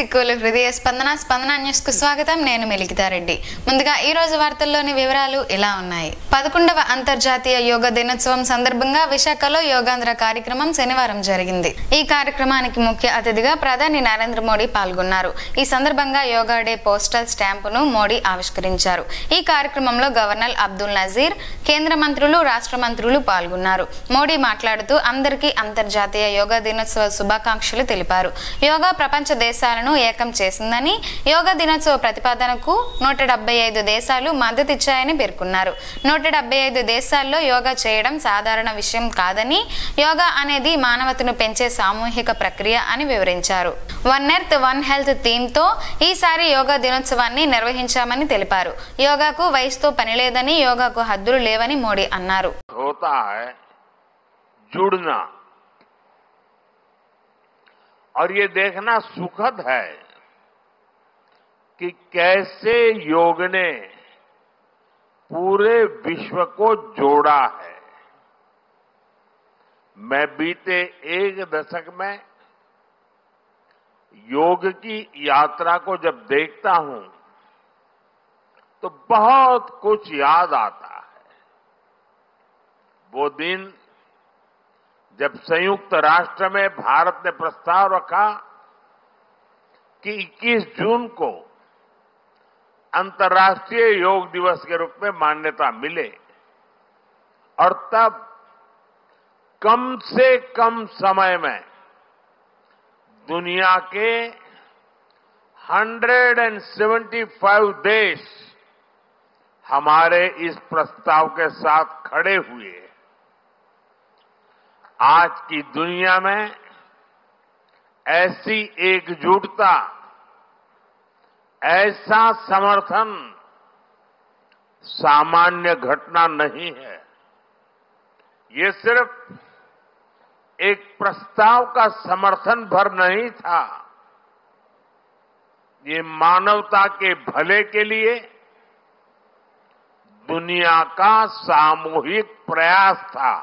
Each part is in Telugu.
సిక్కులు హృదయ స్పందన న్యూస్ కు స్వాగతం. నేను మెలికితా రెడ్డి. ముందుగా ఈ రోజు వార్తల్లోని వివరాలు ఇలా ఉన్నాయి. 11వ అంతర్జాతీయ యోగా దినోత్సవం సందర్భంగా విశాఖలో యోగాంధ్ర కార్యక్రమం శనివారం జరిగింది. ఈ కార్యక్రమానికి ముఖ్య అతిథిగా ప్రధాని నరేంద్ర మోడీ పాల్గొన్నారు. ఈ సందర్భంగా యోగా డే పోస్టల్ స్టాంపును మోడీ ఆవిష్కరించారు. ఈ కార్యక్రమంలో గవర్నర్ అబ్దుల్ నజీర్, కేంద్ర మంత్రులు, రాష్ట్ర మంత్రులు పాల్గొన్నారు. మోడీ మాట్లాడుతూ అందరికీ అంతర్జాతీయ యోగా దినోత్సవ శుభాకాంక్షలు తెలిపారు. యోగా ప్రపంచ దేశాలను ఏకం చేసిందని, యోగా దినోత్సవ ప్రతిపాదనకు 175 దేశాలు మద్దతిచ్చాయని పేర్కొన్నారు. 175 దేశాల్లో యోగా చేయడం సాధారణ విషయం కాదని, యోగా అనేది మానవతను పెంచే సామూహిక ప్రక్రియ అని వివరించారు. One earth one health theme తో ఈసారి యోగా దినోత్సవాన్ని నిర్వహించామని తెలిపారు. యోగాకు వయసుతో పని లేదని, యోగాకు హద్దులు లేవని మోడీ అన్నారు. जुड़ना और ये देखना सुखद है कि कैसे योग ने पूरे विश्व को जोड़ा है। मैं बीते एक दशक में योग की यात्रा को जब देखता हूं तो बहुत कुछ याद आता है। वो दिन जब संयुक्त राष्ट्र में भारत ने प्रस्ताव रखा कि 21 जून को अंतर्राष्ट्रीय योग दिवस के रूप में मान्यता मिले, और तब कम से कम समय में दुनिया के 175 देश हमारे इस प्रस्ताव के साथ खड़े हुए। आज की दुनिया में ऐसी एकजुटता, ऐसा समर्थन सामान्य घटना नहीं है। ये सिर्फ एक प्रस्ताव का समर्थन भर नहीं था, ये मानवता के भले के लिए दुनिया का सामूहिक प्रयास था।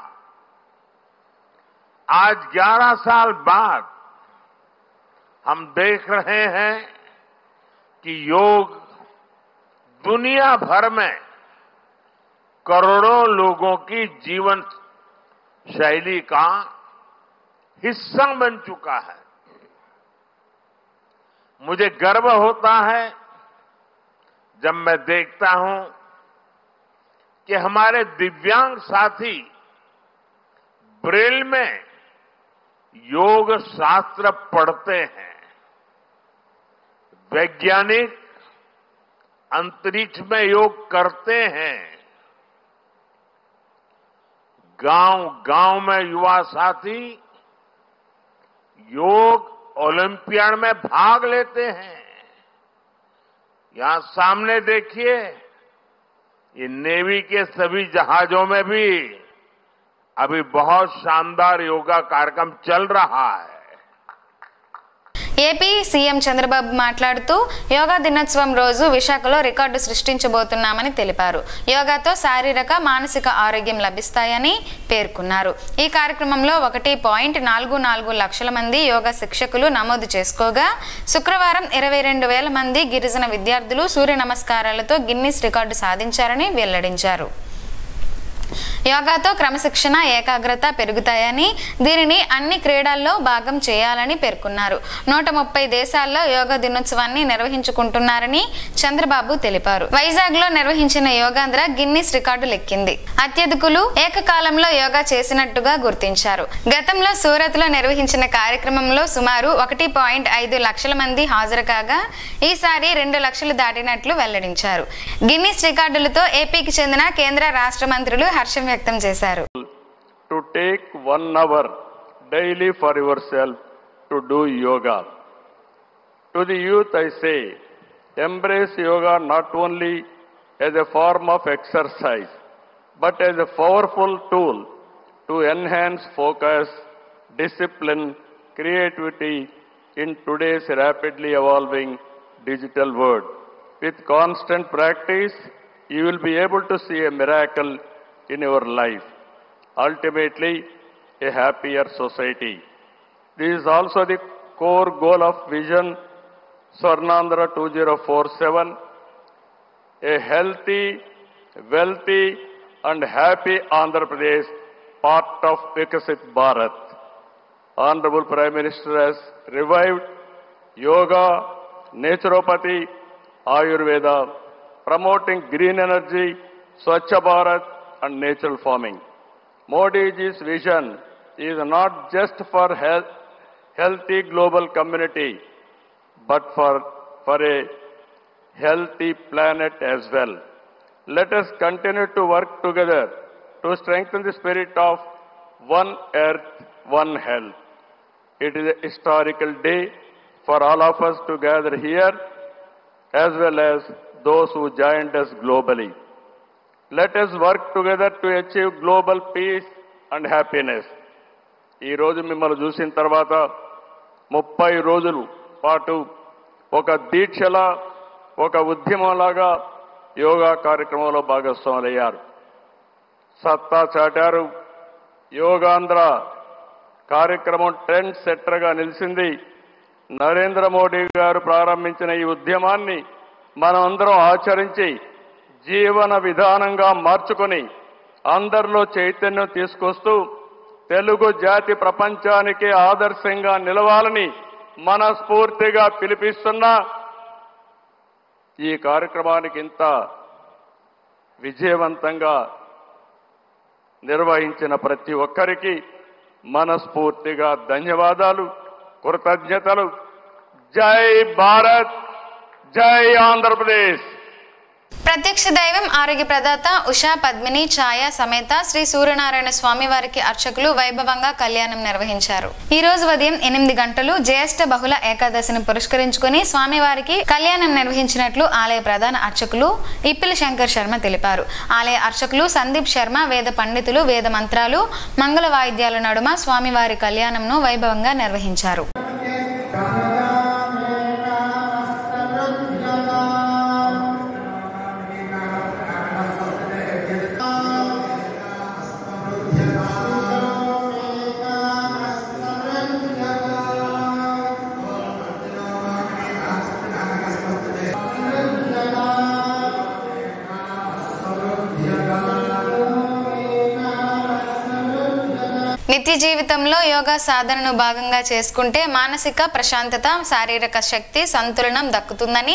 आज 11 साल बाद हम देख रहे हैं कि योग दुनिया भर में करोड़ों लोगों की जीवन शैली का हिस्सा बन चुका है। मुझे गर्व होता है जब मैं देखता हूं कि हमारे दिव्यांग साथी ब्रेल में योग शास्त्र पढ़ते हैं, वैज्ञानिक अंतरिक्ष में योग करते हैं, गांव-गांव में युवा साथी योग ओलंपियाड में भाग लेते हैं। यहां सामने देखिए, ये नेवी के सभी जहाजों में भी अभी बहुत शानदार योगा कार्यक्रम चल रहा है। ఏపీ సీఎం చంద్రబాబు మాట్లాడుతూ యోగా దినోత్సవం రోజు విశాఖలో రికార్డు సృష్టించబోతున్నామని తెలిపారు. యోగాతో శారీరక, మానసిక ఆరోగ్యం లభిస్తాయని పేర్కొన్నారు. ఈ కార్యక్రమంలో 1.44 లక్షల మంది యోగా శిక్షకులు నమోదు చేసుకోగా, శుక్రవారం 22,000 మంది గిరిజన విద్యార్థులు సూర్య నమస్కారాలతో గిన్నిస్ రికార్డు సాధించారని వెల్లడించారు. యోగాతో క్రమశిక్షణ, ఏకాగ్రత పెరుగుతాయని, దీనిని అన్ని క్రీడల్లో భాగం చేయాలని పేర్కొన్నారు. 130 దేశాల్లో యోగా దినోత్సవాన్ని నిర్వహించుకుంటున్నారని చంద్రబాబు తెలిపారు. వైజాగ్ లో నిర్వహించిన యోగాంధ్ర గిన్నిస్ రికార్డు లెక్కింది. అత్యధికులు ఏకకాలంలో యోగా చేసినట్టుగా గుర్తించారు. గతంలో సూరత్ లో నిర్వహించిన కార్యక్రమంలో సుమారు 1.5 లక్షల మంది హాజరు కాగా, ఈసారి 2 లక్షలు దాటినట్లు వెల్లడించారు. గిన్నిస్ రికార్డులతో ఏపీకి చెందిన కేంద్ర, రాష్ట్ర మంత్రులు హర్షం వ్యక్తం చేశారు. To take 1 hour daily for yourself to do yoga. To the youth I say, embrace yoga not only as a form of exercise, but as a powerful tool to enhance focus, discipline, creativity in today's rapidly evolving digital world. With constant practice, you will be able to see a miracle in your life. Ultimately, a happier society. This is also the core goal of Vision Swarnandhra 2047, a healthy, wealthy and happy Andhra Pradesh, part of Vikasit Bharat. Honorable Prime Minister has revived yoga, naturopathy, Ayurveda, promoting green energy, Swachh Bharat and natural farming. Modi's vision is not just for healthy global community, but for a healthy planet as well. Let us continue to work together to strengthen the spirit of one earth, one health. It is a historical day for all of us to gather here, as well as those who joined us globally. Let us work together to achieve global peace and happiness. ఈ రోజు మిమ్మల్ని చూసిన తర్వాత 30 రోజులు పాటు ఒక దీక్షలా, ఒక ఉద్యమంలాగా యోగా కార్యక్రమంలో భాగస్వాములయ్యారు. సత్తా చాటారు. యోగాంధ్ర కార్యక్రమం ట్రెండ్ సెట్టర్గా నిలిచింది. నరేంద్ర మోడీ గారు ప్రారంభించిన ఈ ఉద్యమాన్ని మనం అందరం ఆచరించి జీవన విధానంగా మార్చుకొని అందరిలో చైతన్యం తీసుకొస్తూ తెలుగు జాతి ప్రపంచానికి ఆదర్శంగా నిలవాలని మనస్ఫూర్తిగా పిలిపిస్తున్నా. ఈ కార్యక్రమానికి ఇంత విజయవంతంగా నిర్వహించిన ప్రతి ఒక్కరికి మనస్ఫూర్తిగా ధన్యవాదాలు, కృతజ్ఞతలు. జై భారత్, జై ఆంధ్రప్రదేశ్. ప్రత్యక్ష దైవం ఆరోగ్య ప్రదాత ఉషా పద్మిని ఛాయ సమేత శ్రీ సూర్యనారాయణ స్వామి వారికి అర్చకులు వైభవంగా కళ్యాణం నిర్వహించారు. ఈ రోజు ఉదయం 8 గంటలు జ్యేష్ఠ బహుళ ఏకాదశిని పురస్కరించుకుని స్వామివారికి కళ్యాణం నిర్వహించినట్లు ఆలయ ప్రధాన అర్చకులు ఇప్పిలి శంకర్ శర్మ తెలిపారు. ఆలయ అర్చకులు సందీప్ శర్మ వేద పండితులు వేద మంత్రాలు మంగళ వాయిద్యాల నడుమ స్వామివారి కళ్యాణంను వైభవంగా నిర్వహించారు. నిత్య జీవితంలో యోగా సాధనను భాగంగా చేసుకుంటే మానసిక ప్రశాంతత, శారీరక శక్తి, సంతులనం దక్కుతుందని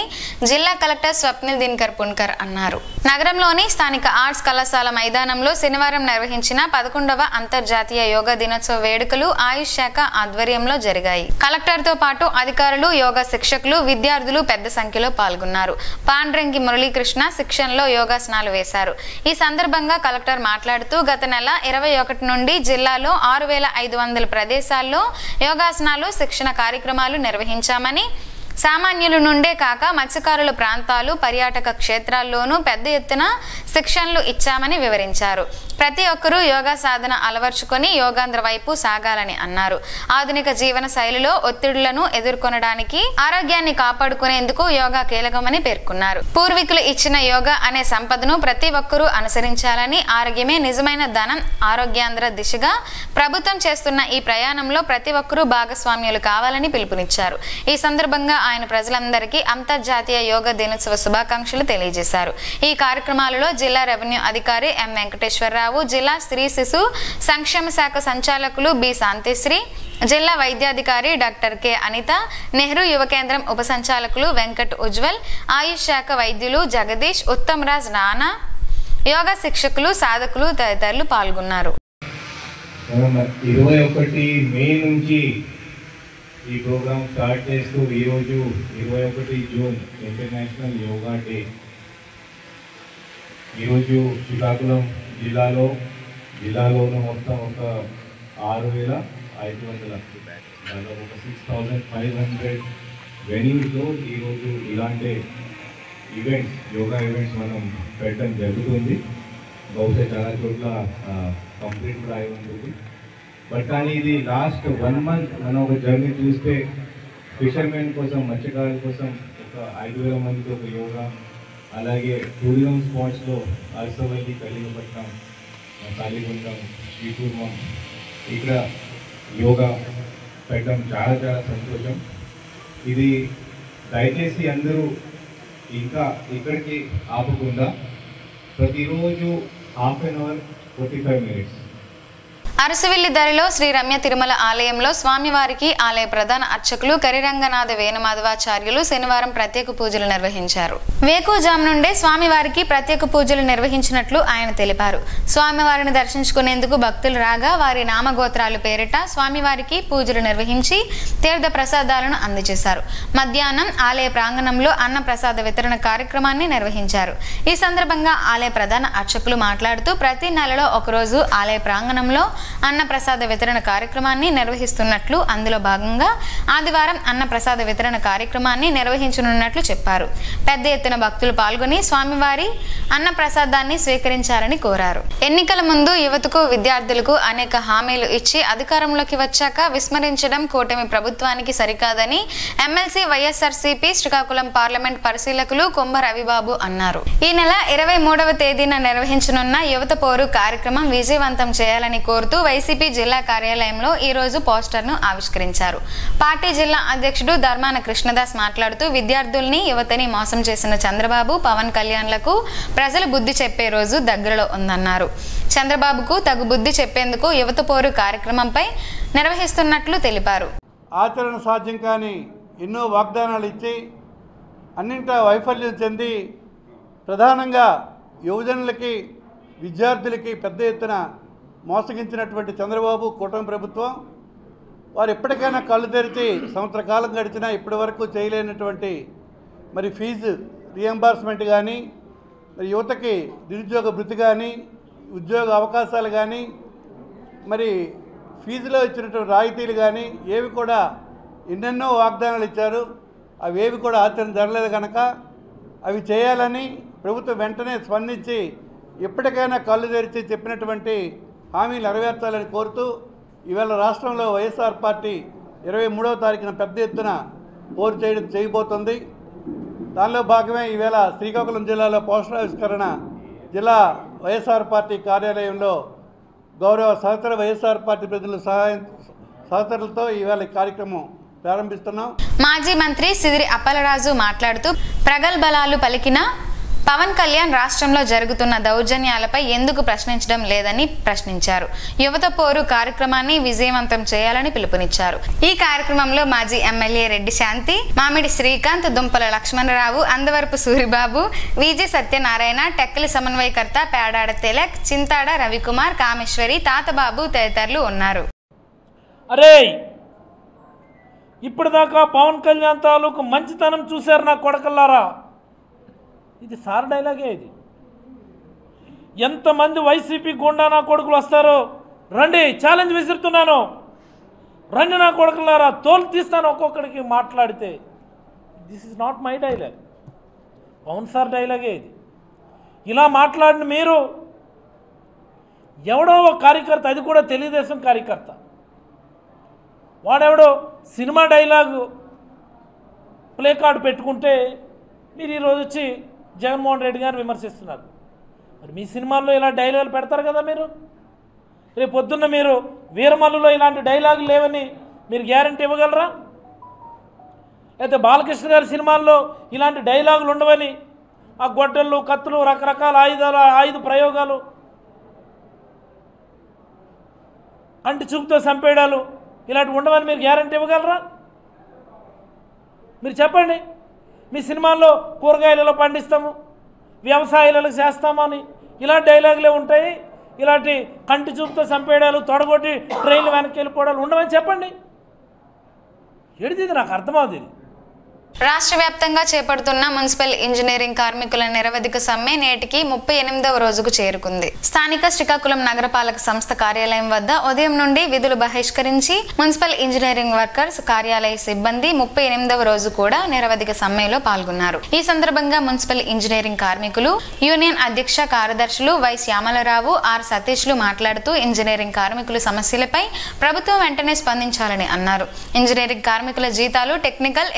జిల్లా కలెక్టర్ స్వప్నిల్ దినకర్ పున్కర్ అన్నారు. నగరంలోని స్థానిక ఆర్ట్స్ కళాశాల మైదానంలో శనివారం నిర్వహించిన 11వ అంతర్జాతీయ యోగా దినోత్సవ వేడుకలు ఆయుష్ శాఖ ఆధ్వర్యంలో జరిగాయి. కలెక్టర్తో పాటు అధికారులు, యోగా శిక్షకులు, విద్యార్థులు పెద్ద సంఖ్యలో పాల్గొన్నారు. పాండ్రంగి మురళీకృష్ణ శిక్షణలో యోగాసనాలు వేశారు. ఈ సందర్భంగా కలెక్టర్ మాట్లాడుతూ గత నెల 21 నుండి జిల్లాలో 6500 ప్రదేశాల్లో యోగాసనాలు శిక్షణ కార్యక్రమాలు నిర్వహించామని, సామాన్యుల నుండే కాక మత్స్యకారుల ప్రాంతాలు, పర్యాటక క్షేత్రాల్లోనూ పెద్ద ఎత్తున శిక్షణలు ఇచ్చామని వివరించారు. ప్రతి ఒక్కరూ యోగా సాధన అలవర్చుకొని యోగాంధ్ర వైపు సాగాలని అన్నారు. ఆధునిక జీవన శైలిలో ఒత్తిడులను ఎదుర్కొనడానికి, ఆరోగ్యాన్ని కాపాడుకునేందుకు యోగా కీలకమని పేర్కొన్నారు. పూర్వీకులు ఇచ్చిన యోగా అనే సంపదను ప్రతి ఒక్కరూ అనుసరించాలని, ఆరోగ్యమే నిజమైన ధనం, ఆరోగ్యాంధ్ర దిశగా ప్రభుత్వం చేస్తున్న ఈ ప్రయాణంలో ప్రతి ఒక్కరూ భాగస్వామ్యులు కావాలని పిలుపునిచ్చారు. ఈ సందర్భంగా ఆయన ప్రజలందరికీ అంతర్జాతీయ యోగా దినోత్సవ శుభాకాంక్షలు తెలియజేశారు. ఈ కార్యక్రమాలలో జిల్లా రెవెన్యూ అధికారి ఎం వెంకటేశ్వరరావు, జిల్లా స్త్రీ శిశు సంక్షేమ శాఖ సంచాలకులు బి శాంతిశ్రీ, జిల్లా వైద్యాధికారి డాక్టర్ కె అనిత, నెహ్రూ యువ కేంద్రం ఉప సంచాలకులు వెంకట్ ఉజ్వల్, ఆయుష్ శాఖ వైద్యులు జగదీష్, ఉత్తమ్ రాజ్ రాణా, యోగా శిక్షకులు, సాధకులు తదితరులు పాల్గొన్నారు. 21 మే నుంచి ఈ ప్రోగ్రామ్ స్టార్ట్ చేస్తూ ఈరోజు 21 జూన్ ఇంటర్నేషనల్ యోగా డే. ఈరోజు శ్రీకాకుళం జిల్లాలోనూ మొత్తం ఒక 6500 దాదాపు ఒక 6500 వెన్యూస్లో ఈరోజు ఇలాంటి ఈవెంట్స్, యోగా ఈవెంట్స్ మనం పెట్టడం జరుగుతుంది. బహుశా చాలా చోట్ల కంప్లీట్ కూడా అయి ఉంటుంది. బట్ కానీ ఇది లాస్ట్ 1 మంత్ మనం ఒక జర్నీ చూస్తే ఫిషర్మెన్ కోసం, మత్స్యకారుల కోసం ఒక 5000 మందికి ఒక యోగా, అలాగే టూరిజం స్పాట్స్లో అరసవల్లి, కలింగపట్నం, కాళీగుండం, శ్రీకూర్మం ఇక్కడ యోగా పెట్టడం చాలా చాలా సంతోషం. ఇది దయచేసి అందరూ ఇంకా ఇక్కడికి ఆపకుండా ప్రతిరోజు ½ గంట 45 నిమిషాలు అరసవిల్లి దారిలో శ్రీ రమ్య తిరుమల ఆలయంలో స్వామివారికి ఆలయ ప్రధాన అర్చకులు కరిరంగనాథ వేణుమాధవాచార్యులు శనివారం ప్రత్యేక పూజలు నిర్వహించారు. వేకువజాము నుండే స్వామివారికి ప్రత్యేక పూజలు నిర్వహించినట్లు ఆయన తెలిపారు. స్వామివారిని దర్శించుకునేందుకు భక్తులు రాగా వారి నామగోత్రాలు పేరిట స్వామివారికి పూజలు నిర్వహించి తీర్థ ప్రసాదాలను అందజేశారు. మధ్యాహ్నం ఆలయ ప్రాంగణంలో అన్న ప్రసాద వితరణ కార్యక్రమాన్ని నిర్వహించారు. ఈ సందర్భంగా ఆలయ ప్రధాన అర్చకులు మాట్లాడుతూ ప్రతి నెలలో ఒకరోజు ఆలయ ప్రాంగణంలో అన్న ప్రసాద వితరణ కార్యక్రమాన్ని నిర్వహిస్తున్నట్లు, అందులో భాగంగా ఆదివారం అన్న ప్రసాద వితరణ కార్యక్రమాన్ని నిర్వహించనున్నట్లు చెప్పారు. పెద్ద ఎత్తున భక్తులు పాల్గొని స్వామివారి అన్న ప్రసాదాన్ని స్వీకరించాలని కోరారు. ఎన్నికల ముందు యువతకు విద్యార్థులకు అనేక హామీలు ఇచ్చి అధికారంలోకి వచ్చాక విస్మరించడం కూటమి ప్రభుత్వానికి సరికాదని ఎమ్మెల్సీ వైఎస్ఆర్సీపీ శ్రీకాకుళం పార్లమెంట్ పరిశీలకులు కుంభ రవిబాబు అన్నారు. ఈ నెల 23వ తేదీన నిర్వహించనున్న యువత పోరు కార్యక్రమం విజయవంతం చేయాలని కోరుతూ వైసీపీ జిల్లా కార్యాలయంలో ఈ రోజు పోస్టర్ను ఆవిష్కరించారు. పార్టీ జిల్లా అధ్యక్షుడు ధర్మాన కృష్ణదాస్ మాట్లాడుతూ విద్యార్థుల్ని యువతని మోసం చేసిన చంద్రబాబు, పవన్ కళ్యాణ్లకు ప్రజలు బుద్ధి చెప్పే రోజు దగ్గరలో ఉందన్నారు. చంద్రబాబుకు తగు బుద్ధి చెప్పేందుకు యువత పోరు కార్యక్రమంపై నిర్వహిస్తున్నట్లు తెలిపారు. ఆచరణ సాధ్యం కాని ఎన్నో వాగ్దానాలు ఇచ్చి అన్నింటా వైఫల్యం చెంది ప్రధానంగా యువజనులకి, విద్యార్థులకి పెద్ద ఎత్తున మోసగించినటువంటి చంద్రబాబు కూటమి ప్రభుత్వం వారు ఎప్పటికైనా కళ్ళు తెరిచి సంవత్సర కాలం గడిచినా ఇప్పటి వరకు చేయలేనటువంటి మరి ఫీజు రియంబర్స్మెంట్ కానీ, మరి యువతకి నిరుద్యోగ భృతి కానీ, ఉద్యోగ అవకాశాలు కానీ, మరి ఫీజులో ఇచ్చినటువంటి రాయితీలు కానీ ఏవి కూడా ఎన్నెన్నో వాగ్దానాలు ఇచ్చారు. అవేవి కూడా ఆచరణ జరగలేదు కనుక అవి చేయాలని ప్రభుత్వం వెంటనే స్పందించి ఎప్పటికైనా కళ్ళు తెరిచి చెప్పినటువంటి హామీలు నెరవేర్చాలని కోరుతూ ఈవేళ రాష్ట్రంలో వైఎస్ఆర్ పార్టీ 23వ తారీఖున పెద్ద ఎత్తున పోరు చేయబోతుంది. దానిలో భాగమే ఈవేళ శ్రీకాకుళం జిల్లాలో పోస్టర్ ఆవిష్కరణ జిల్లా వైఎస్ఆర్ పార్టీ కార్యాలయంలో గౌరవ సహచర వైఎస్ఆర్ పార్టీ ప్రతినిధుల సహచరులతో ఈవేళ ఈ కార్యక్రమం ప్రారంభిస్తున్నాం. మాజీ మంత్రి సిదిరి అప్పలరాజు మాట్లాడుతూ ప్రగల్భాలు పలికిన పవన్ కళ్యాణ్ రాష్ట్రంలో జరుగుతున్న దౌర్జన్యాలపై ఎందుకు ప్రశ్నించడం లేదని ప్రశ్నించారు. యువత పోరు కార్యక్రమాన్ని విజయవంతం చేయాలని పిలుపునిచ్చారు. ఈ కార్యక్రమంలో మాజీ ఎమ్మెల్యే రెడ్డి శాంతి, మామిడి శ్రీకాంత్, దుంపల లక్ష్మణరావు, అందవరపు సూరిబాబు, విజయ సత్యనారాయణ, టెక్కలి సమన్వయకర్త పేడాడ తిలక్, చింతాడ రవికుమార్, కామేశ్వరి, తాతబాబు తదితరులు ఉన్నారు. అరే ఇప్పటిదాకా పవన్ కళ్యాణ్ తాలూకు మంచితనం చూశారు నా కొడకల్లారా. ఇది సార్ డైలాగే. ఇది ఎంతమంది వైసీపీ గుండా నా కొడుకులు వస్తారో రండి, ఛాలెంజ్ విసురుతున్నాను. రండి నా కొడుకులారా, తోలు తీస్తాను ఒక్కొక్కడికి మాట్లాడితే. This is not my dialogue, Pawan sir డైలాగే ఇది. ఇలా మాట్లాడిన మీరు ఎవడో ఒక కార్యకర్త, అది కూడా తెలుగుదేశం కార్యకర్త, వాడెవడో సినిమా డైలాగు ప్లే కార్డు పెట్టుకుంటే మీరు ఈరోజు వచ్చి జగన్మోహన్ రెడ్డి గారిని విమర్శిస్తున్నారు. మరి మీ సినిమాల్లో ఇలా డైలాగులు పెడతారు కదా మీరు. రేపు పొద్దున్న మీరు వీరమల్లులో ఇలాంటి డైలాగులు లేవని మీరు గ్యారంటీ ఇవ్వగలరా? అయితే బాలకృష్ణ గారి సినిమాల్లో ఇలాంటి డైలాగులు ఉండవని, ఆ గొడ్డళ్ళు, కత్తులు, రకరకాల ఆయుధ ప్రయోగాలు, కంటి చూపుతో చంపేయడాలు ఇలాంటివి ఉండవని మీరు గ్యారంటీ ఇవ్వగలరా? మీరు చెప్పండి. మీ సినిమాల్లో కూరగాయలలో పండిస్తాము, వ్యవసాయాలలో చేస్తామని ఇలాంటి డైలాగులే ఉంటాయి. ఇలాంటి కంటి చూపుతో చంపేయడాలు, తొడగొట్టి ట్రైన్లు వెనక్కి వెళ్ళిపోవడాలు ఉండవని చెప్పండి. ఏడిది నాకు అర్థమవుతుంది. రాష్ట్ర వ్యాప్తంగా చేపడుతున్న మున్సిపల్ ఇంజనీరింగ్ కార్మికుల నిరవధిక సమ్మె నేటికి 38వ రోజుకు చేరుకుంది. స్థానిక శ్రీకాకుళం నగరపాలక సంస్థ కార్యాలయం వద్ద ఉదయం నుండి విధులు బహిష్కరించి మున్సిపల్ ఇంజనీరింగ్ వర్కర్స్ కార్యాలయ సిబ్బంది 38వ రోజు కూడా నిరవధిక సమ్మెలో పాల్గొన్నారు. ఈ సందర్భంగా మున్సిపల్ ఇంజనీరింగ్ కార్మికులు యూనియన్ అధ్యక్ష కార్యదర్శులు వై శ్యామలరావు, ఆర్ సతీష్లు మాట్లాడుతూ ఇంజనీరింగ్ కార్మికుల సమస్యలపై ప్రభుత్వం వెంటనే స్పందించాలని అన్నారు. ఇంజనీరింగ్ కార్మికుల జీతాలు టెక్నికల్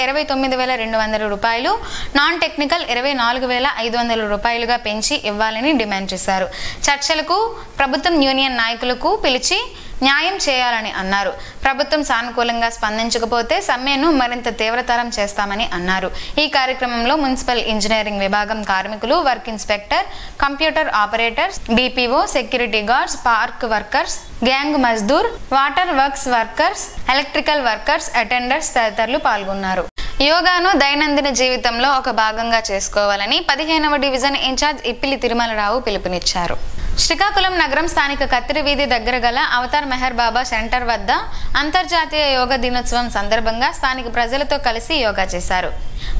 29,200 రూపాయలు, నాన్ టెక్నికల్ 24,500 రూపాయలుగా పెంచి ఇవ్వాలని డిమాండ్ చేశారు. చర్చలకు ప్రభుత్వం యూనియన్ నాయకులకు పిలిచి న్యాయం చేయాలని అన్నారు. ప్రభుత్వం సానుకూలంగా స్పందించకపోతే సమ్మెను మరింత తీవ్రతరం చేస్తామని అన్నారు. ఈ కార్యక్రమంలో మున్సిపల్ ఇంజనీరింగ్ విభాగం కార్మికులు, work inspector, computer operators, BPO, security guards, park workers, gang Mazdoor, water works workers, electrical workers, attenders తదితరులు పాల్గొన్నారు. యోగాను దైనందిన జీవితంలో ఒక భాగంగా చేసుకోవాలని 15వ డివిజన్ ఇన్ఛార్జ్ ఇప్పిలి తిరుమలరావు పిలుపునిచ్చారు. శ్రీకాకుళం నగరం స్థానిక కత్తిరి వీధి దగ్గర గల అవతార్ మెహర్ బాబా సెంటర్ వద్ద అంతర్జాతీయ యోగా దినోత్సవం సందర్భంగా స్థానిక ప్రజలతో కలిసి యోగా చేశారు.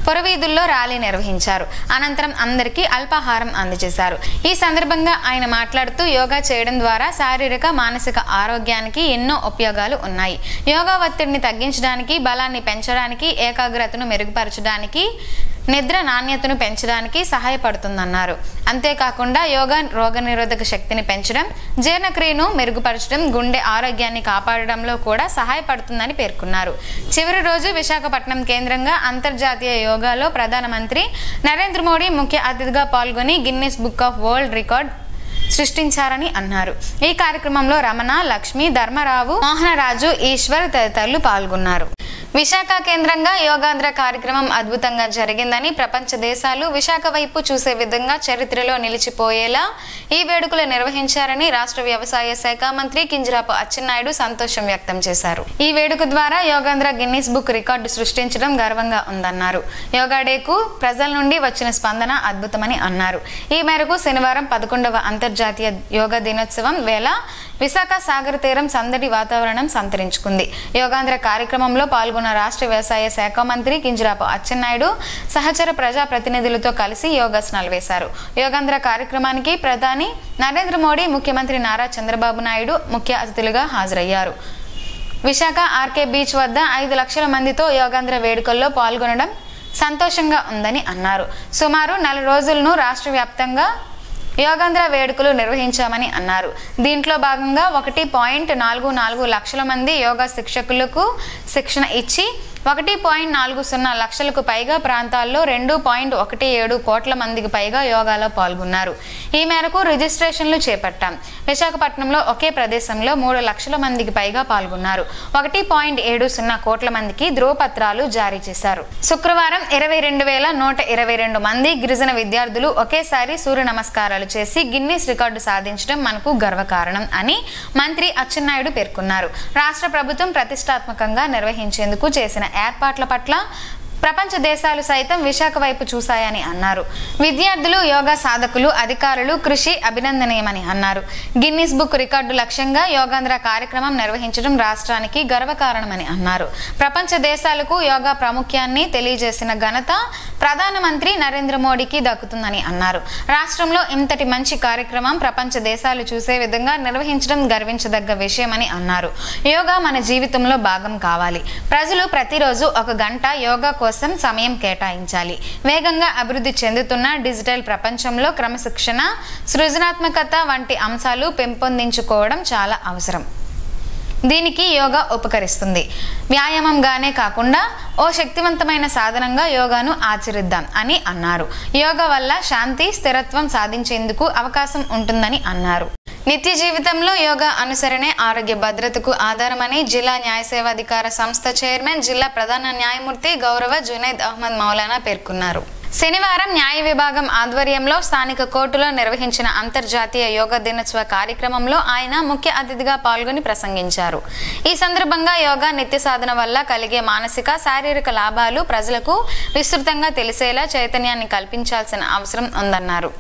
పొరవీధుల్లో ర్యాలీ నిర్వహించారు. అనంతరం అందరికీ అల్పాహారం అందజేశారు. ఈ సందర్భంగా ఆయన మాట్లాడుతూ యోగా చేయడం ద్వారా శారీరక, మానసిక ఆరోగ్యానికి ఎన్నో ఉపయోగాలు ఉన్నాయి. యోగా ఒత్తిడిని తగ్గించడానికి, బలాన్ని పెంచడానికి, ఏకాగ్రతను మెరుగుపరచడానికి, నిద్ర నాణ్యతను పెంచడానికి సహాయపడుతుందన్నారు. అంతేకాకుండా యోగా రోగనిరోధక శక్తిని పెంచడం, జీర్ణక్రియను మెరుగుపరచడం, గుండె ఆరోగ్యాన్ని కాపాడడంలో కూడా సహాయపడుతుందని పేర్కొన్నారు. చివరి రోజు విశాఖపట్నం కేంద్రంగా అంతర్జాతీయ యోగాలో ప్రధానమంత్రి నరేంద్ర మోడీ ముఖ్య అతిథిగా పాల్గొని Guinness book of world record సృష్టించారని అన్నారు. ఈ కార్యక్రమంలో రమణ, లక్ష్మి, ధర్మరావు, మోహనరాజు, ఈశ్వర్ తదితరులు పాల్గొన్నారు. విశాఖ కేంద్రంగా యోగాంధ్ర కార్యక్రమం అద్భుతంగా జరిగిందని, ప్రపంచ దేశాలు విశాఖ వైపు చూసే విధంగా చరిత్రలో నిలిచిపోయేలా ఈ వేడుకలు నిర్వహించారని రాష్ట్ర వ్యవసాయ శాఖ మంత్రి కింజరాపు అచ్చెన్నాయుడు సంతోషం వ్యక్తం చేశారు. ఈ వేడుక ద్వారా యోగాంధ్ర గిన్నిస్ బుక్ రికార్డు సృష్టించడం గర్వంగా ఉందన్నారు. యోగా డేకు ప్రజల నుండి వచ్చిన స్పందన అద్భుతమని అన్నారు. ఈ మేరకు శనివారం 11వ అంతర్జాతీయ యోగా దినోత్సవం వేళ విశాఖ సాగర్ తీరం సందడి వాతావరణం సంతరించుకుంది. యోగాంధ్ర కార్యక్రమంలో పాల్గొన్న రాష్ట్ర వ్యవసాయ శాఖ మంత్రి కింజరాపు అచ్చెన్నాయుడు సహచర ప్రజా ప్రతినిధులతో కలిసి యోగాసనాలు వేశారు. యోగాంధ్ర కార్యక్రమానికి ప్రధాని నరేంద్ర మోడీ, ముఖ్యమంత్రి నారా చంద్రబాబు నాయుడు ముఖ్య అతిథులుగా హాజరయ్యారు. విశాఖ ఆర్కే బీచ్ వద్ద 5 లక్షల మందితో యోగాంధ్ర వేడుకల్లో పాల్గొనడం సంతోషంగా ఉందని అన్నారు. సుమారు 4 రోజులను రాష్ట్ర వ్యాప్తంగా యోగాంధ్ర వేడుకలు నిర్వహించామని అన్నారు. దీంట్లో భాగంగా 1.44 లక్షల మంది యోగా శిక్షకులకు శిక్షణ ఇచ్చి 1.40 లక్షలకు పైగా ప్రాంతాల్లో 2.17 కోట్ల మందికి పైగా యోగాలో పాల్గొన్నారు. ఈ మేరకు రిజిస్ట్రేషన్లు చేపట్టాం. విశాఖపట్నంలో ఒకే ప్రదేశంలో 3 లక్షల మందికి పైగా పాల్గొన్నారు. 1.70 కోట్ల మందికి ధ్రువపత్రాలు జారీ చేశారు. శుక్రవారం 22,122 మంది గిరిజన విద్యార్థులు ఒకేసారి సూర్య నమస్కారాలు చేసి గిన్నిస్ రికార్డు సాధించడం మనకు గర్వకారణం అని మంత్రి అచ్చెన్నాయుడు పేర్కొన్నారు. రాష్ట్ర ప్రభుత్వం ప్రతిష్టాత్మకంగా నిర్వహించేందుకు చేసిన ఏర్పాట్ల పట్ల ప్రపంచ దేశాలు సైతం విశాఖ వైపు చూశాయని అన్నారు. విద్యార్థులు, యోగా సాధకులు, అధికారులు కృషి అభినందనీయమని అన్నారు. గిన్నిస్ బుక్ రికార్డు లక్ష్యంగా యోగాంధ్ర కార్యక్రమం నిర్వహించడం రాష్ట్రానికి గర్వకారణమని అన్నారు. ప్రపంచ దేశాలకు యోగా ప్రాముఖ్యాన్ని తెలియజేసిన ఘనత ప్రధానమంత్రి నరేంద్ర మోడీకి దక్కుతుందని అన్నారు. రాష్ట్రంలో ఇంతటి మంచి కార్యక్రమం ప్రపంచ దేశాలు చూసే విధంగా నిర్వహించడం గర్వించదగ్గ విషయమని అన్నారు. యోగా మన జీవితంలో భాగం కావాలి. ప్రజలు ప్రతిరోజు 1 గంట యోగా కోసం సమయం కేటాయించాలి. వేగంగా అభివృద్ధి చెందుతున్న డిజిటల్ ప్రపంచంలో క్రమశిక్షణ, సృజనాత్మకత వంటి అంశాలు పెంపొందించుకోవడం చాలా అవసరం. దీనికి యోగా ఉపకరిస్తుంది. వ్యాయామంగానే కాకుండా ఓ శక్తివంతమైన సాధనంగా యోగాను ఆచరిద్దాం అని అన్నారు. యోగా వల్ల శాంతి, స్థిరత్వం సాధించేందుకు అవకాశం ఉంటుందని అన్నారు. నిత్య జీవితంలో యోగా అనుసరణే ఆరోగ్య భద్రతకు ఆధారమని జిల్లా న్యాయ సేవాధికార సంస్థ చైర్మన్, జిల్లా ప్రధాన న్యాయమూర్తి గౌరవ జునైద్ అహ్మద్ మౌలానా పేర్కొన్నారు. శనివారం న్యాయ విభాగం ఆధ్వర్యంలో స్థానిక కోర్టులో నిర్వహించిన అంతర్జాతీయ యోగా దినోత్సవ కార్యక్రమంలో ఆయన ముఖ్య అతిథిగా పాల్గొని ప్రసంగించారు. ఈ సందర్భంగా యోగా నిత్య సాధన వల్ల కలిగే మానసిక, శారీరక లాభాలు ప్రజలకు విస్తృతంగా తెలిసేలా చైతన్యాన్ని కల్పించాల్సిన అవసరం ఉందన్నారు.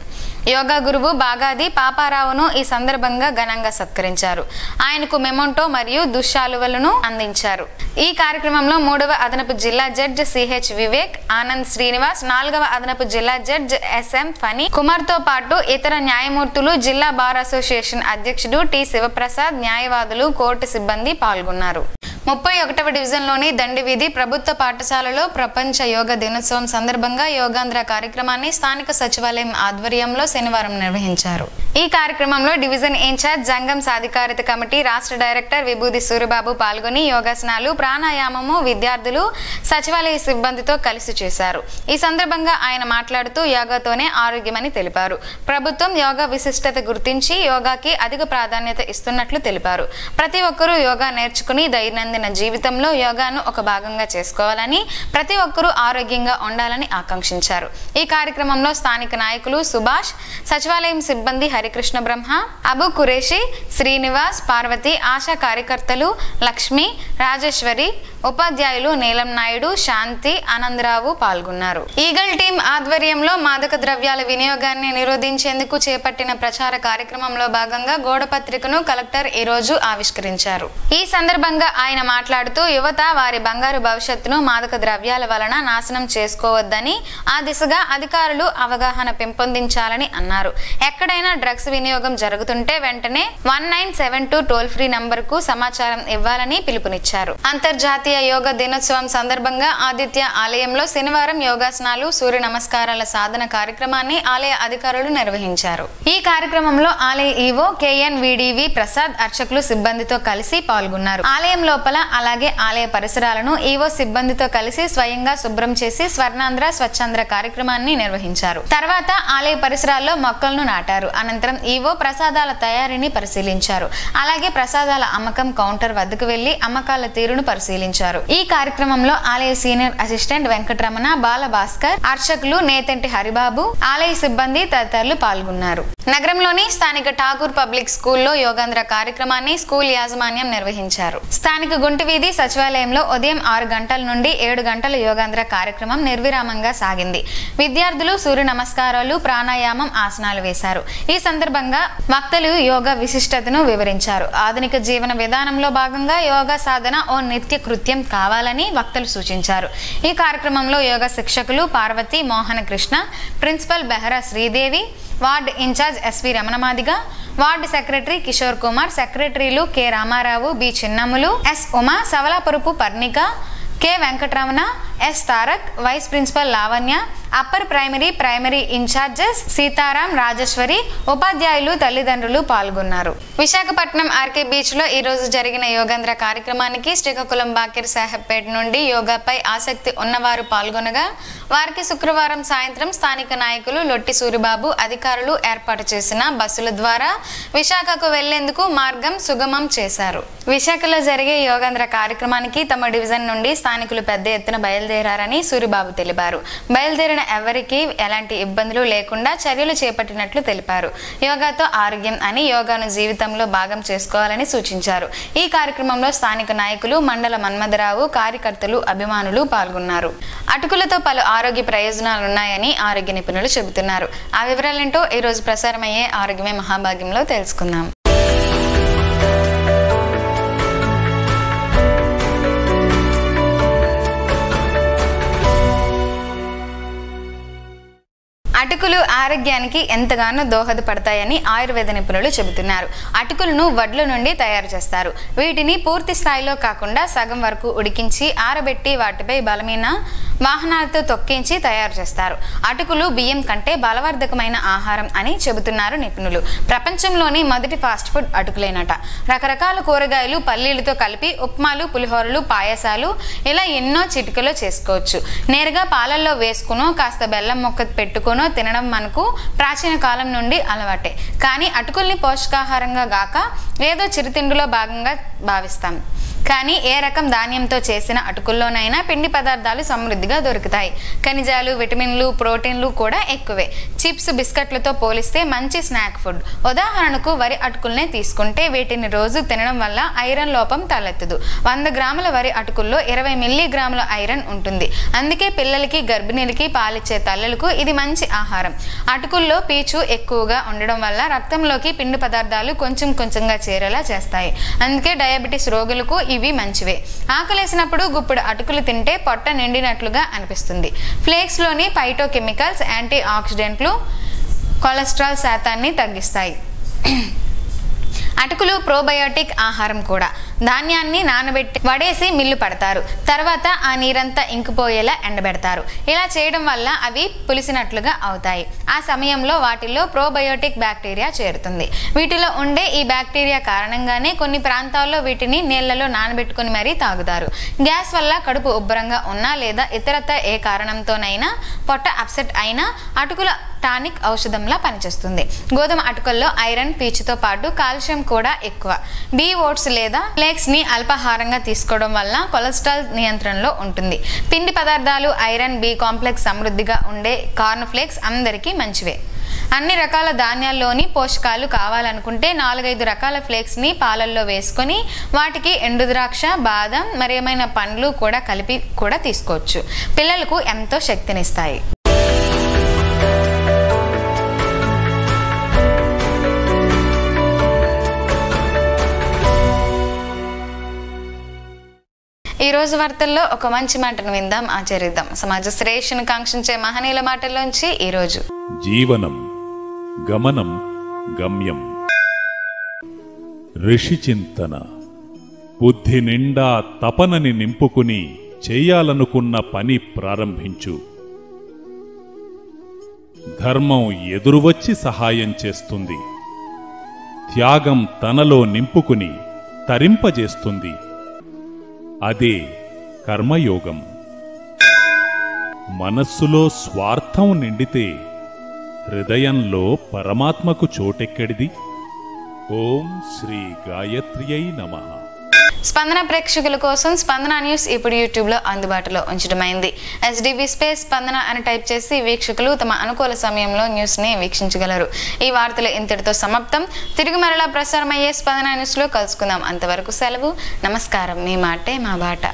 యోగా గురువు బాగాది పాపారావును ఈ సందర్భంగా ఘనంగా సత్కరించారు. ఆయనకు మెమోంటో మరియు దుశ్శాలువలను అందించారు. ఈ కార్యక్రమంలో 3వ అదనపు జిల్లా జడ్జ్ సిహెచ్ వివేక్, ఆనంద్ శ్రీనివాస్, 4వ అదనపు జిల్లా జడ్జ్ ఎస్ఎం ఫణి కుమార్ తో పాటు ఇతర న్యాయమూర్తులు, జిల్లా బార్ అసోసియేషన్ అధ్యక్షుడు టి శివప్రసాద్, న్యాయవాదులు, కోర్టు సిబ్బంది పాల్గొన్నారు. 31వ డివిజన్లోని దండి వీధి ప్రభుత్వ పాఠశాలలో ప్రపంచ యోగా దినోత్సవం సందర్భంగా యోగాంధ్ర కార్యక్రమాన్ని స్థానిక సచివాలయం ఆధ్వర్యంలో శనివారం నిర్వహించారు. ఈ కార్యక్రమంలో డివిజన్ ఇన్ఛార్జ్ జంగం సాధికారిత కమిటీ రాష్ట్ర డైరెక్టర్ విభూది సూరిబాబు పాల్గొని యోగాసనాలు, ప్రాణాయామము విద్యార్థులు, సచివాలయ సిబ్బందితో కలిసి చేశారు. ఈ సందర్భంగా ఆయన మాట్లాడుతూ యోగాతోనే ఆరోగ్యమని తెలిపారు. ప్రభుత్వం యోగా విశిష్టత గుర్తించి యోగాకి అధిక ప్రాధాన్యత ఇస్తున్నట్లు తెలిపారు. ప్రతి ఒక్కరూ యోగా నేర్చుకుని దైనందిన జీవితంలో యోగాను ఒక భాగంగా చేసుకోవాలని, ప్రతి ఒక్కరూ ఆరోగ్యంగా ఉండాలని ఆకాంక్షించారు. ఈ కార్యక్రమంలో స్థానిక నాయకులు సుభాష్, సచివాలయం సిబ్బంది హరికృష్ణ బ్రహ్మ, అబు కురేషి, శ్రీనివాస్, పార్వతి, ఆశా కార్యకర్తలు లక్ష్మి, రాజేశ్వరి, ఉపాధ్యాయులు నీలం నాయుడు, శాంతి, ఆనందరావు పాల్గొన్నారు. ఈగల్ టీం ఆధ్వర్యంలో మాదక ద్రవ్యాల వినియోగాన్ని నిరోధించేందుకు చేపట్టిన ప్రచార కార్యక్రమంలో భాగంగా గోడపత్రికను కలెక్టర్ ఈ రోజు ఆవిష్కరించారు. ఈ సందర్భంగా ఆయన మాట్లాడుతూ యువత వారి బంగారు భవిష్యత్తును మాదక ద్రవ్యాల వలన నాశనం చేసుకోవద్దని, ఆ దిశగా అధికారులు అవగాహన పెంపొందించాలని అన్నారు. ఎక్కడైనా డ్రగ్స్ వినియోగం జరుగుతుంటే వెంటనే 1972 టోల్ ఫ్రీ నంబర్ కు సమాచారం ఇవ్వాలని పిలుపునిచ్చారు. అంతర్జాతీయ యోగా దినోత్సవం సందర్భంగా ఆదిత్య ఆలయంలో శనివారం యోగాసనాలు, సూర్య నమస్కారాల సాధన కార్యక్రమాన్ని ఆలయ అధికారులు నిర్వహించారు. ఈ కార్యక్రమంలో ఆలయ ఈవో KNVDV ప్రసాద్ అర్చకులు సిబ్బందితో కలిసి పాల్గొన్నారు. ఆలయం లోపల అలాగే ఆలయ పరిసరాలను ఈవో సిబ్బందితో కలిసి స్వయంగా శుభ్రం చేసి స్వర్ణాంధ్ర స్వచ్ఛాంధ్ర కార్యక్రమాన్ని నిర్వహించారు. తర్వాత ఆలయ పరిసరాల్లో మొక్కలను నాటారు. అనంతరం ఈవో ప్రసాదాల తయారీని పరిశీలించారు. అలాగే ప్రసాదాల అమ్మకం కౌంటర్ వద్దకు వెళ్లి అమ్మకాల తీరును పరిశీలించారు. ఈ కార్యక్రమంలో ఆలయ సీనియర్ అసిస్టెంట్ వెంకటరమణ, బాల భాస్కర్, అర్చకులు నేతంటి హరిబాబు, ఆలయ సిబ్బంది తదితరులు పాల్గొన్నారు. నగరంలోని స్థానిక ఠాకూర్ పబ్లిక్ స్కూల్లో యోగాంధ్ర కార్యక్రమాన్ని స్కూల్ యాజమాన్యం నిర్వహించారు. స్థానిక గుంటి వీధి సచివాలయంలో ఉదయం 6 గంటల నుండి 7 గంటల యోగాంధ్ర కార్యక్రమం నిర్విరామంగా సాగింది. విద్యార్థులు సూర్య నమస్కారాలు, ప్రాణాయామం, ఆసనాలు వేశారు. ఈ సందర్భంగా వక్తలు యోగా విశిష్టతను వివరించారు. ఆధునిక జీవన విధానంలో భాగంగా యోగా సాధన ఓ నిత్య కృత్యం కావాలని వక్తలు సూచించారు. ఈ కార్యక్రమంలో యోగా శిక్షకులు Parvathi, Mohana Krishna, principal Behara Sridevi, ward incharge SV Ramanamadiga, ward secretary Kishore Kumar, సెక్రటరీలు K Ramarao, B Chinnammulu, S Uma, Savalapurapu Parnika, K Venkataramana, S Tarak, vice principal Lavanya, upper primary incharges Sitaram, Rajeshwari, ఉపాధ్యాయులు, తల్లిదండ్రులు పాల్గొన్నారు. విశాఖపట్నం ఆర్కే బీచ్ లో ఈ రోజు జరిగిన యోగాంధ్ర కార్యక్రమానికి శ్రీకాకుళం బాకిర్ సాహెబ్పేట నుండి యోగాపై ఆసక్తి ఉన్నవారు పాల్గొనగా వారికి శుక్రవారం సాయంత్రం స్థానిక నాయకులు లొట్టి సూరిబాబు, అధికారులు ఏర్పాటు చేసిన బస్సుల ద్వారా విశాఖకు వెళ్లేందుకు మార్గం సుగమం చేశారు. విశాఖలో జరిగే యోగాంధ్ర కార్యక్రమానికి తమ డివిజన్ నుండి స్థానికులు పెద్ద ఎత్తున బయలుదేరారని సూరిబాబు తెలిపారు. బయలుదేరిన ఎవరికి ఎలాంటి ఇబ్బందులు లేకుండా చర్యలు చేపట్టినట్లు తెలిపారు. యోగాతో ఆరోగ్యం అని యోగాను జీవితంలో భాగం చేసుకోవాలని సూచించారు. ఈ కార్యక్రమంలో స్థానిక నాయకులు, మండల మన్మథరావు, కార్యకర్తలు, అభిమానులు పాల్గొన్నారు. అటుకులతో పలు ఆరోగ్య ప్రయోజనాలున్నాయని ఆరోగ్య నిపుణులు చెబుతున్నారు. ఆ వివరాలేంటో ఈ రోజు ప్రసారమయ్యే ఆరోగ్యమే మహాభాగ్యంలో తెలుసుకుందాం. అటుకులు ఆరోగ్యానికి ఎంతగానో దోహదపడతాయని ఆయుర్వేద నిపుణులు చెబుతున్నారు. అటుకులను వడ్ల నుండి తయారు చేస్తారు. వీటిని పూర్తి స్థాయిలో కాకుండా సగం వరకు ఉడికించి ఆరబెట్టి వాటిపై బలమైన వాహనాలతో తొక్కించి తయారు చేస్తారు. అటుకులు బియ్యం కంటే బలవర్ధకమైన ఆహారం అని చెబుతున్నారు నిపుణులు. ప్రపంచంలోని మొదటి ఫాస్ట్ ఫుడ్ అటుకులేనట. రకరకాల కూరగాయలు, పల్లీలతో కలిపి ఉప్మాలు, పులిహోరలు, పాయసాలు ఇలా ఎన్నో చిటికలో చేసుకోవచ్చు. నేరుగా పాలల్లో వేసుకునో కాస్త బెల్లం మొక్క పెట్టుకునో తినడం మనకు ప్రాచీన కాలం నుండి అలవాటే. కానీ అటుకుల్ని పోషకాహారంగా గాక ఏదో చిరుతిండిలో భాగంగా భావిస్తాం. కానీ ఏ రకం ధాన్యంతో చేసిన అటుకుల్లోనైనా పిండి పదార్థాలు సమృద్ధిగా దొరుకుతాయి. ఖనిజాలు, విటమిన్లు, ప్రోటీన్లు కూడా ఎక్కువే. చిప్స్, బిస్కెట్లతో పోలిస్తే మంచి స్నాక్ ఫుడ్. ఉదాహరణకు వరి అటుకుల్నే తీసుకుంటే వీటిని రోజు తినడం వల్ల ఐరన్ లోపం తలెత్తదు. 100 గ్రాముల వరి అటుకుల్లో 20 మిల్లీగ్రాముల ఐరన్ ఉంటుంది. అందుకే పిల్లలకి, గర్భిణీలకి, పాలిచ్చే తల్లులకు ఇది మంచి ఆహారం. అటుకుల్లో పీచు ఎక్కువగా ఉండడం వల్ల రక్తంలోకి పిండి పదార్థాలు కొంచెం కొంచెంగా చేరేలా చేస్తాయి. అందుకే డయాబెటీస్ రోగులకు ఇవి మంచివే. ఆకలేసినప్పుడు గుప్పుడు అటుకులు తింటే పొట్ట నిండినట్లుగా అనిపిస్తుంది. ఫ్లేక్స్ లోని ఫైటోకెమికల్స్, యాంటీ ఆక్సిడెంట్లు కొలెస్ట్రాల్ శాతాన్ని తగ్గిస్తాయి. అటుకులు ప్రోబయోటిక్ ఆహారం కూడా. ధాన్యాన్ని నానబెట్టి వడేసి మిల్లు పడతారు. తర్వాత ఆ నీరంతా ఇంకిపోయేలా ఎండబెడతారు. ఇలా చేయడం వల్ల అవి పులిసినట్లుగా అవుతాయి. ఆ సమయంలో వాటిల్లో ప్రోబయోటిక్ బ్యాక్టీరియా చేరుతుంది. వీటిలో ఉండే ఈ బ్యాక్టీరియా కారణంగానే కొన్ని ప్రాంతాల్లో వీటిని నీళ్లలో నానబెట్టుకుని మరీ తాగుతారు. గ్యాస్ వల్ల కడుపు ఉబ్బరంగా ఉన్నా లేదా ఇతరత ఏ కారణంతోనైనా పొట్ట అప్సెట్ అయినా అటుకుల టానిక్ ఔషధంలా పనిచేస్తుంది. గోధుమ అటుకుల్లో ఐరన్, పీచుతో పాటు కాల్షియం కూడా ఎక్కువ. బీ ఓట్స్ లేదా ఫ్లేక్స్ ని అల్పాహారంగా తీసుకోవడం వల్ల కొలెస్ట్రాల్ నియంత్రణలో ఉంటుంది. పిండి పదార్థాలు ఐరన్, బి కాంప్లెక్స్ సమృద్ధిగా ఉండే కార్న్ ఫ్లేక్స్ అందరికీ మంచివే. అన్ని రకాల ధాన్యాల్లోని పోషకాలు కావాలనుకుంటే 4-5 రకాల ఫ్లేక్స్ ని పాలల్లో వేసుకొని వాటికి ఎండుద్రాక్ష, బాదం, మరేమైనా పండ్లు కూడా కలిపి కూడా తీసుకోవచ్చు. పిల్లలకు ఎంతో శక్తినిస్తాయి. ఈ రోజు వార్తల్లో ఒక మంచి మాటను విందాం, ఆచరిద్దాం. సమాజ శ్రేయస్సును కాంక్షించే మహనీయుల మాటల్లోంచి ఈరోజు. జీవనం గమనం గమ్యం. ఋషి చింతన. బుద్ధి నిండా తపనని నింపుకుని చేయాలనుకున్న పని ప్రారంభించు. ధర్మం ఎదురువచ్చి సహాయం చేస్తుంది. త్యాగం తనలో నింపుకుని తరింపజేస్తుంది. అదే కర్మయోగం. మనస్సులో స్వార్థం నిండితే హృదయంలో పరమాత్మకు చోటెక్కడిది? ఓం శ్రీ గాయత్ర్యై నమః. స్పందన ప్రేక్షకుల కోసం స్పందన న్యూస్ ఇప్పుడు యూట్యూబ్లో అందుబాటులో ఉంచడమైంది. SDB స్పేస్ స్పందన అని టైప్ చేసి వీక్షకులు తమ అనుకూల సమయంలో న్యూస్ని వీక్షించగలరు. ఈ వార్తలు ఇంతటితో సమాప్తం. తిరిగి మరలా ప్రసారమయ్యే స్పందన న్యూస్లో కలుసుకుందాం. అంతవరకు సెలవు. నమస్కారం. మీ మాటే మా బాట.